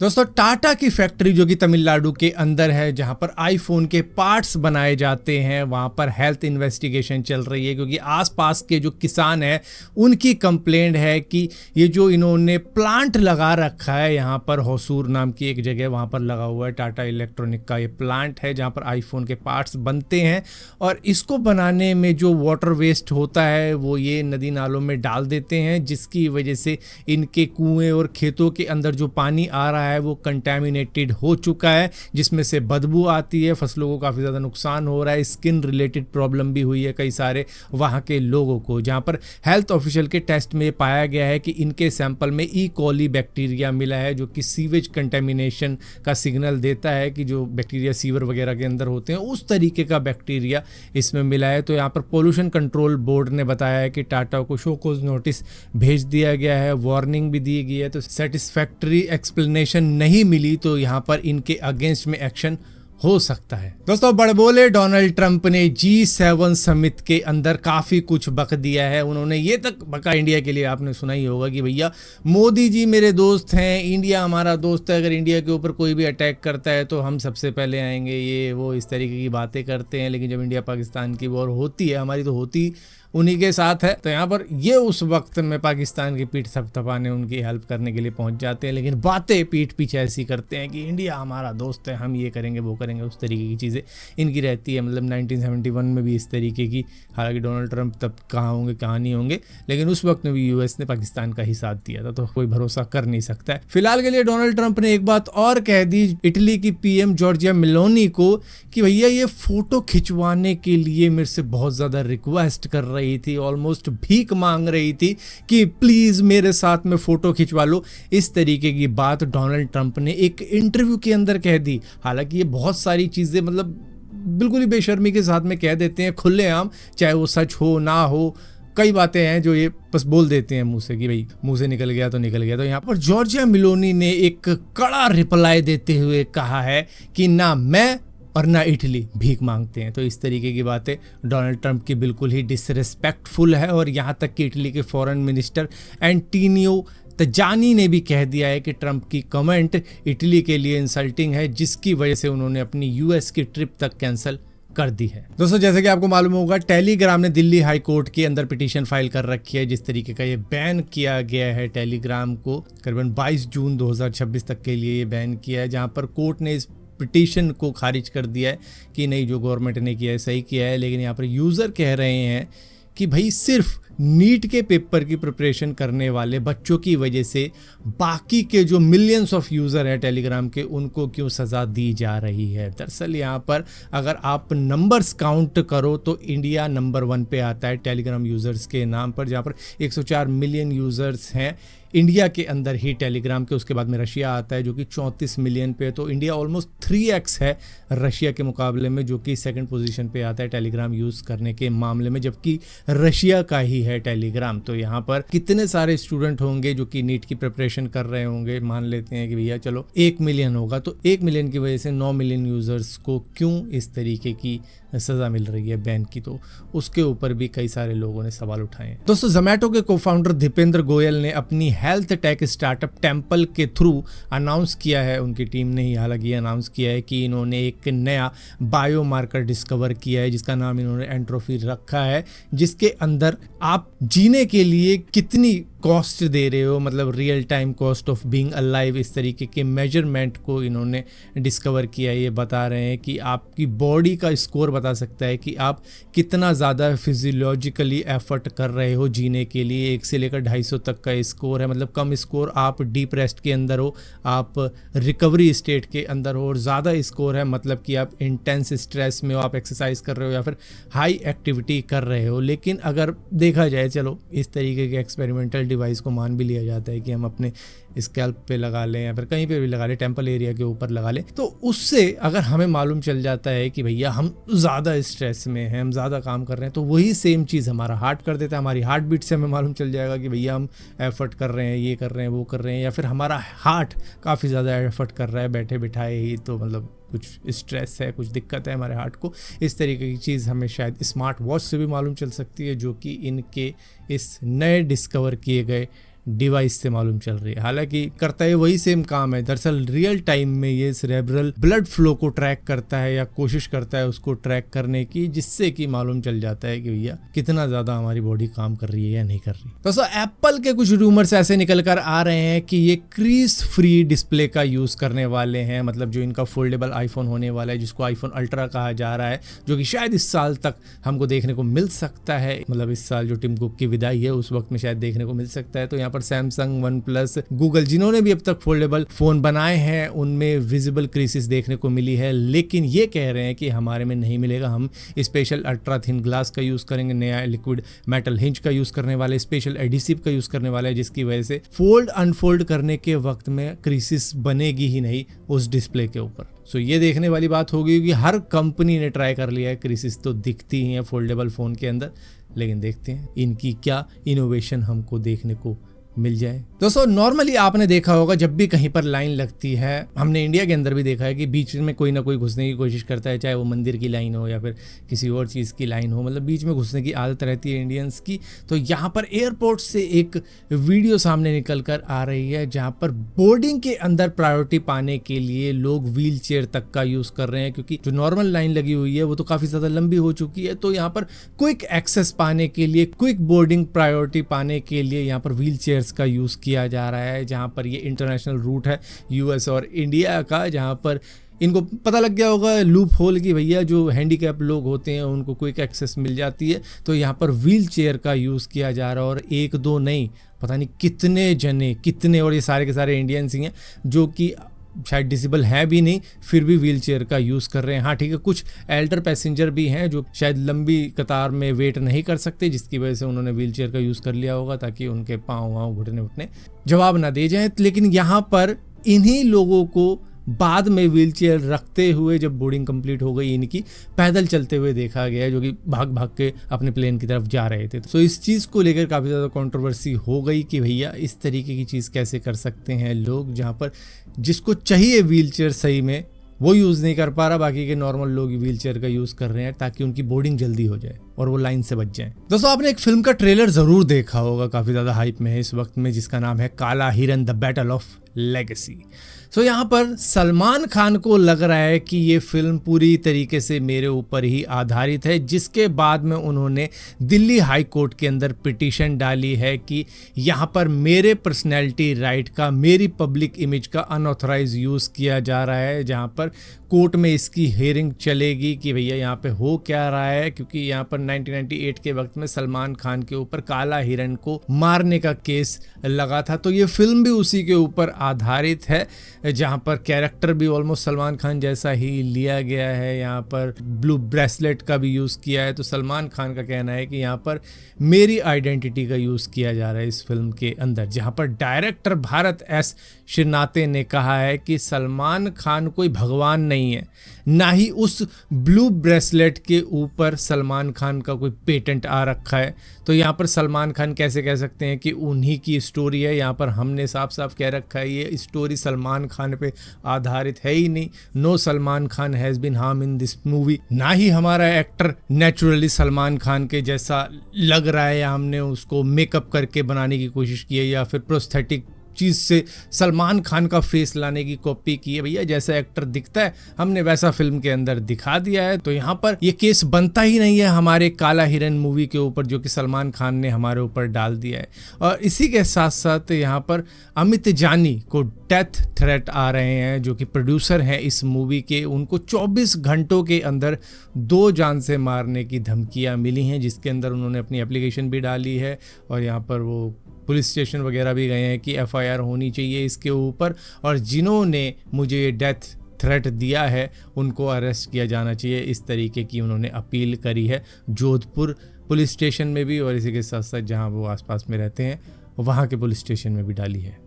दोस्तों टाटा की फैक्ट्री जो कि तमिलनाडु के अंदर है, जहां पर आईफोन के पार्ट्स बनाए जाते हैं, वहां पर हेल्थ इन्वेस्टिगेशन चल रही है क्योंकि आसपास के जो किसान हैं उनकी कंप्लेंट है कि ये जो इन्होंने प्लांट लगा रखा है यहाँ पर होसूर नाम की एक जगह, वहां पर लगा हुआ है टाटा इलेक्ट्रॉनिक का ये प्लांट है जहां पर आईफोन के पार्ट्स बनते हैं और इसको बनाने में जो वाटर वेस्ट होता है वो ये नदी नालों में डाल देते हैं, जिसकी वजह से इनके कुएं और खेतों के अंदर जो पानी आ रहा है वो कंटेमिनेटेड हो चुका है, जिसमें से बदबू आती है, फसलों को काफ़ी ज़्यादा नुकसान हो रहा है, स्किन रिलेटेड प्रॉब्लम भी हुई है कई सारे वहाँ के लोगों को। जहाँ पर हेल्थ ऑफिशियल के टेस्ट में पाया गया है कि इनके सैंपल में ई कॉली बैक्टीरिया मिला है जो कि सीवेज कंटेमिनेशन का सिग्नल देता है कि जो बैक्टीरिया सीवर वगैरह के अंदर होते हैं उस तरीके का बैक्टीरिया इसमें मिला है। तो यहाँ पर पोल्यूशन कंट्रोल बोर्ड ने बताया है कि टाटा को शो कॉज नोटिस भेज दिया गया है, वार्निंग भी दी गई है। तो सेटिस्फैक्ट्री एक्सप्लेनेशन नहीं मिली तो यहां पर इनके अगेंस्ट में एक्शन हो सकता है। दोस्तों बड़बोले डोनाल्ड ट्रंप ने G7 समिट के अंदर काफ़ी कुछ बक दिया है। उन्होंने ये तक बका इंडिया के लिए, आपने सुना ही होगा कि भैया मोदी जी मेरे दोस्त हैं, इंडिया हमारा दोस्त है, अगर इंडिया के ऊपर कोई भी अटैक करता है तो हम सबसे पहले आएंगे, ये वो इस तरीके की बातें करते हैं। लेकिन जब इंडिया पाकिस्तान की वॉर होती है, हमारी तो होती उन्हीं के साथ है, तो यहाँ पर ये उस वक्त में पाकिस्तान की पीठ थपथपाने उनकी हेल्प करने के लिए पहुंच जाते हैं, लेकिन बातें पीठ पीछे ऐसी करते हैं कि इंडिया हमारा दोस्त है, हम ये करेंगे वो करेंगे, उस तरीके की चीज़ें इनकी रहती है। मतलब 1971 में भी इस तरीके की, हालांकि डोनाल्ड ट्रंप तब कहाँ होंगे कहाँ नहीं होंगे, लेकिन उस वक्त में भी यूएस ने पाकिस्तान का ही साथ दिया था, तो कोई भरोसा कर नहीं सकता है। फिलहाल के लिए डोनाल्ड ट्रंप ने एक बात और कह दी इटली की पीएम जॉर्जिया मेलोनी को कि भैया ये फोटो खिंचवाने के लिए मेरे से बहुत ज़्यादा रिक्वेस्ट कर रही थी, ऑलमोस्ट भीख मांग रही थी कि प्लीज मेरे साथ में फोटो खिंचवा लो। इस तरीके की बात डोनाल्ड ट्रंप ने एक इंटरव्यू के अंदर कह दी। हालांकि ये बहुत सारी चीजें मतलब बिल्कुल ही बेशर्मी के साथ में कह देते हैं खुलेआम, चाहे वो सच हो ना हो, कई बातें हैं जो ये बस बोल देते हैं मुंह से कि भाई मुंह से निकल गया तो निकल गया। तो यहाँ पर जॉर्जिया मेलोनी ने एक कड़ा रिप्लाई देते हुए कहा है कि ना मैं और ना इटली भीख मांगते हैं। तो इस तरीके की बातें डोनाल्ड ट्रंप की बिल्कुल ही डिसरिस्पेक्टफुल है। और यहाँ तक कि इटली के फॉरेन मिनिस्टर एंटोनियो तजानी ने भी कह दिया है कि ट्रंप की कमेंट इटली के लिए इंसल्टिंग है, जिसकी वजह से उन्होंने अपनी यूएस की ट्रिप तक कैंसिल कर दी है। दोस्तों जैसे कि आपको मालूम होगा, टेलीग्राम ने दिल्ली हाई कोर्ट के अंदर पिटीशन फाइल कर रखी है, जिस तरीके का ये बैन किया गया है टेलीग्राम को करीबन 22 जून 2026 तक के लिए ये बैन किया है, जहाँ पर कोर्ट ने इस पिटीशन को खारिज कर दिया है कि नहीं, जो गवर्नमेंट ने किया है सही किया है। लेकिन यहाँ पर यूज़र कह रहे हैं कि भाई सिर्फ नीट के पेपर की प्रिपरेशन करने वाले बच्चों की वजह से बाकी के जो मिलियंस ऑफ यूज़र हैं टेलीग्राम के, उनको क्यों सज़ा दी जा रही है। दरअसल यहाँ पर अगर आप नंबर्स काउंट करो तो इंडिया नंबर 1 पे आता है टेलीग्राम यूज़र्स के नाम पर, जहाँ पर 104 मिलियन यूज़र्स हैं इंडिया के अंदर ही टेलीग्राम के। उसके बाद में रशिया आता है जो कि 34 मिलियन पे, तो इंडिया ऑलमोस्ट 3x है रशिया के मुकाबले में, जो कि सेकंड पोजीशन पे आता है टेलीग्राम यूज़ करने के मामले में, जबकि रशिया का ही है टेलीग्राम। तो यहाँ पर कितने सारे स्टूडेंट होंगे जो कि नीट की प्रिपरेशन कर रहे होंगे, मान लेते हैं कि भैया चलो 1 मिलियन होगा, तो 1 मिलियन की वजह से 9 मिलियन यूज़र्स को क्यों इस तरीके की सज़ा मिल रही है बैन की, तो उसके ऊपर भी कई सारे लोगों ने सवाल उठाए हैं। दोस्तों जोमेटो के को-फाउंडर दीपेंद्र गोयल ने अपनी हेल्थ टेक स्टार्टअप टेम्पल के थ्रू अनाउंस किया है, उनकी टीम ने ही हालांकि अनाउंस किया है कि इन्होंने एक नया बायोमार्कर डिस्कवर किया है जिसका नाम इन्होंने एंट्रोफी रखा है, जिसके अंदर आप जीने के लिए कितनी कॉस्ट दे रहे हो, मतलब real time cost of being alive, इस तरीके के मेजरमेंट को इन्होंने डिस्कवर किया है। ये बता रहे हैं कि आपकी बॉडी का स्कोर बता सकता है कि आप कितना ज़्यादा फिजियोलॉजिकली एफर्ट कर रहे हो जीने के लिए। 1 से लेकर 250 तक का स्कोर है, मतलब कम स्कोर आप डीप रेस्ट के अंदर हो, आप रिकवरी स्टेट के अंदर हो, और ज़्यादा स्कोर है मतलब कि आप इंटेंस स्ट्रेस में हो, आप एक्सरसाइज कर रहे हो या फिर हाई एक्टिविटी कर रहे हो। लेकिन अगर देखा जाए, चलो इस तरीके के एक्सपेरिमेंटल डिवाइस को मान भी लिया जाता है कि हम अपने स्कैल्प पे लगा लें या फिर कहीं पे भी लगा लें, टेम्पल एरिया के ऊपर लगा लें, तो उससे अगर हमें मालूम चल जाता है कि भैया हम ज़्यादा स्ट्रेस में हैं, हम ज़्यादा काम कर रहे हैं, तो वही सेम चीज़ हमारा हार्ट कर देता है। हमारी हार्ट बीट से हमें मालूम चल जाएगा कि भैया हम एफर्ट कर रहे हैं, ये कर रहे हैं, वो कर रहे हैं, या फिर हमारा हार्ट काफ़ी ज़्यादा एफर्ट कर रहा है बैठे बिठाए ही, तो मतलब कुछ स्ट्रेस है, कुछ दिक्कत है हमारे हार्ट को। इस तरीके की चीज़ हमें शायद स्मार्ट वॉच से भी मालूम चल सकती है, जो कि इनके इस नए डिस्कवर किए गए डिवाइस से मालूम चल रही है। हालांकि करता है वही सेम काम है, दरअसल रियल टाइम में ये सेरेब्रल ब्लड फ्लो को ट्रैक करता है या कोशिश करता है उसको ट्रैक करने की, जिससे कि मालूम चल जाता है कि भैया कितना ज्यादा हमारी बॉडी काम कर रही है या नहीं कर रही। दोस्तों एप्पल के कुछ रूमर्स ऐसे निकल कर आ रहे हैं कि ये क्रीज फ्री डिस्प्ले का यूज करने वाले हैं, मतलब जो इनका फोल्डेबल आईफोन होने वाला है जिसको आईफोन अल्ट्रा कहा जा रहा है, जो कि शायद इस साल तक हमको देखने को मिल सकता है, मतलब इस साल जो टिम कुक की विदाई है उस वक्त में शायद देखने को मिल सकता है। तो यहाँ पर सैमसंग, वन प्लस, गूगल जिन्होंने भी अब तक फोल्डेबल फोन बनाए हैं उनमें विजिबल क्रीसेस देखने को मिली है, लेकिन ये कह रहे हैं कि हमारे में नहीं मिलेगा, हम स्पेशल अल्ट्रा थिन ग्लास का यूज करेंगे, नया लिक्विड मेटल हिंज का यूज करने वाले, स्पेशल एडिसिव का यूज करने वाले, जिसकी वजह से फोल्ड अनफोल्ड करने के वक्त में क्रीसेस बनेगी ही नहीं उस डिस्प्ले के ऊपर। सो ये देखने वाली बात होगी कि हर कंपनी ने ट्राई कर लिया है, क्रीसेस तो दिखती ही हैं फोल्डेबल फोन के अंदर, लेकिन देखते हैं इनकी क्या इनोवेशन हमको देखने को मिल जाए। दोस्तों नॉर्मली आपने देखा होगा जब भी कहीं पर लाइन लगती है, हमने इंडिया के अंदर भी देखा है कि बीच में कोई ना कोई घुसने की कोशिश करता है, चाहे वो मंदिर की लाइन हो या फिर किसी और चीज़ की लाइन हो, मतलब बीच में घुसने की आदत रहती है इंडियंस की। तो यहाँ पर एयरपोर्ट से एक वीडियो सामने निकल कर आ रही है जहाँ पर बोर्डिंग के अंदर प्रायोरिटी पाने के लिए लोग व्हील चेयर तक का यूज़ कर रहे हैं, क्योंकि जो नॉर्मल लाइन लगी हुई है वो तो काफ़ी ज़्यादा लंबी हो चुकी है। तो यहाँ पर क्विक एक्सेस पाने के लिए, क्विक बोर्डिंग प्रायोरिटी पाने के लिए यहाँ पर व्हील चेयर का यूज किया जा रहा है, जहां पर ये इंटरनेशनल रूट है यूएस और इंडिया का, जहां पर इनको पता लग गया होगा लूप होल की भैया जो हैंडीकैप लोग होते हैं उनको क्विक एक्सेस मिल जाती है। तो यहाँ पर व्हील चेयर का यूज़ किया जा रहा है और एक दो नहीं, पता नहीं कितने जने, कितने, और ये सारे के सारे इंडियंस ही हैं जो कि शायद डिसेबल है भी नहीं फिर भी व्हील चेयर का यूज़ कर रहे हैं। हाँ ठीक है, कुछ एल्डर पैसेंजर भी हैं जो शायद लंबी कतार में वेट नहीं कर सकते, जिसकी वजह से उन्होंने व्हील चेयर का यूज़ कर लिया होगा ताकि उनके पाँव वाँव घुटने उठने जवाब ना दे जाए। लेकिन यहाँ पर इन्हीं लोगों को बाद में व्हील चेयर रखते हुए जब बोर्डिंग कंप्लीट हो गई इनकी, पैदल चलते हुए देखा गया, जो कि भाग भाग के अपने प्लेन की तरफ जा रहे थे। तो इस चीज़ को लेकर काफ़ी ज़्यादा कंट्रोवर्सी हो गई कि भैया इस तरीके की चीज़ कैसे कर सकते हैं लोग, जहाँ पर जिसको चाहिए व्हील चेयर सही में वो यूज़ नहीं कर पा रहा, बाकी के नॉर्मल लोग व्हील चेयर का यूज़ कर रहे हैं ताकि उनकी बोर्डिंग जल्दी हो जाए और वो लाइन से बच जाए। दोस्तों आपने एक फिल्म का ट्रेलर ज़रूर देखा होगा, काफ़ी ज़्यादा हाइप में है इस वक्त में, जिसका नाम है काला हिरन, द बैटल ऑफ लेगेसी। सो यहाँ पर सलमान खान को लग रहा है कि ये फिल्म पूरी तरीके से मेरे ऊपर ही आधारित है, जिसके बाद में उन्होंने दिल्ली हाई कोर्ट के अंदर पिटीशन डाली है कि यहाँ पर मेरे पर्सनैलिटी राइट का, मेरी पब्लिक इमेज का अनऑथराइज यूज़ किया जा रहा है, जहाँ पर कोर्ट में इसकी हियरिंग चलेगी कि भैया यहाँ पे हो क्या रहा है, क्योंकि यहाँ पर 1998 के वक्त में सलमान खान के ऊपर काला हिरन को मारने का केस लगा था। तो ये फिल्म भी उसी के ऊपर आधारित है, जहाँ पर कैरेक्टर भी ऑलमोस्ट सलमान खान जैसा ही लिया गया है, यहाँ पर ब्लू ब्रेसलेट का भी यूज़ किया है। तो सलमान खान का कहना है कि यहाँ पर मेरी आइडेंटिटी का यूज़ किया जा रहा है इस फिल्म के अंदर, जहाँ पर डायरेक्टर भारत एस शिरनाते ने कहा है कि सलमान खान कोई भगवान नहीं है, ना ही उस ब्लू ब्रेसलेट के ऊपर सलमान खान का कोई पेटेंट आ रखा है। तो यहाँ पर सलमान खान कैसे कह सकते हैं कि उन्हीं की स्टोरी है, यहाँ पर हमने साफ साफ कह रखा है ये स्टोरी सलमान खान पे आधारित है ही नहीं। No Salman Khan has been harm in this movie, ना ही हमारा एक्टर नेचुरली सलमान खान के जैसा लग रहा है या हमने उसको मेकअप करके बनाने की कोशिश की है या फिर प्रोस्थेटिक चीज़ से सलमान खान का फेस लाने की कॉपी की है। भैया जैसा एक्टर दिखता है हमने वैसा फिल्म के अंदर दिखा दिया है। तो यहाँ पर ये केस बनता ही नहीं है हमारे काला हिरन मूवी के ऊपर, जो कि सलमान खान ने हमारे ऊपर डाल दिया है। और इसी के साथ साथ यहाँ पर अमित जानी को डेथ थ्रेट आ रहे हैं, जो कि प्रोड्यूसर हैं इस मूवी के। उनको 24 घंटों के अंदर 2 जान से मारने की धमकियाँ मिली हैं, जिसके अंदर उन्होंने अपनी एप्लीकेशन भी डाली है और यहाँ पर वो पुलिस स्टेशन वगैरह भी गए हैं कि एफआईआर होनी चाहिए इसके ऊपर, और जिन्होंने मुझे ये डेथ थ्रेट दिया है उनको अरेस्ट किया जाना चाहिए, इस तरीके की उन्होंने अपील करी है जोधपुर पुलिस स्टेशन में भी, और इसी के साथ साथ जहां वो आसपास में रहते हैं वहां के पुलिस स्टेशन में भी डाली है।